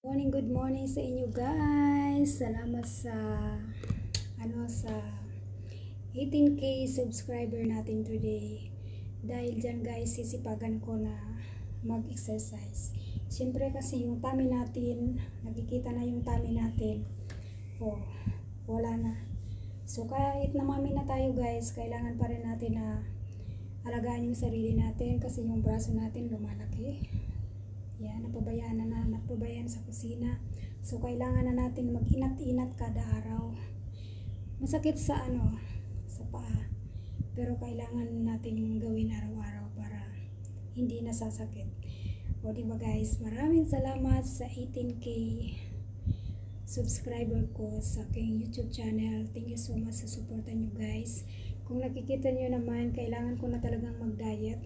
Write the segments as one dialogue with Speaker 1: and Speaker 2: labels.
Speaker 1: Good morning sa inyo guys. Salamat sa sa 18k subscriber natin today. Dahil dyan guys, sisipagan ko na mag-exercise. Siyempre kasi yung tummy natin, nakikita na yung tummy natin. Oh, wala na. So kahit namami na tayo guys, kailangan pa rin natin na alagaan yung sarili natin kasi yung braso natin lumalaki. Yan, napabayaan sa kusina. So, kailangan na natin mag-inat-inat kada araw. Masakit sa sa paa. Pero kailangan natin gawin araw-araw para hindi nasasakit. O diba guys, maraming salamat sa 18k subscriber ko sa aking YouTube channel. Thank you so much sa suporta nyo guys. Kung nakikita nyo naman, kailangan ko na talagang mag-diet.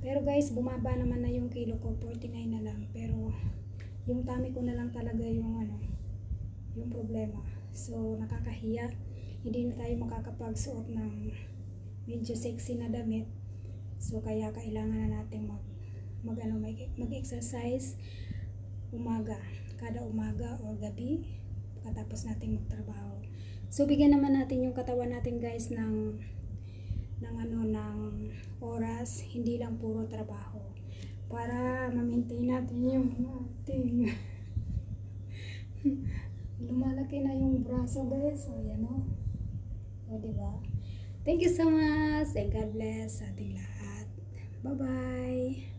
Speaker 1: Pero guys, bumaba naman na yung kilo ko, 49 na lang. Pero yung tummy ko na lang talaga yung yung problema. So nakakahiya. Hindi na tayo makakapagsuot ng medyo sexy na damit. So kaya kailangan na natin mag-exercise kada umaga o gabi pagkatapos nating magtrabaho. So bigyan naman natin yung katawan natin guys ng oras, hindi lang puro trabaho, para ma-maintain natin yung ating lumalaki na yung braso guys. So yan o diba? Thank you so much and God bless sa ating lahat. Bye bye.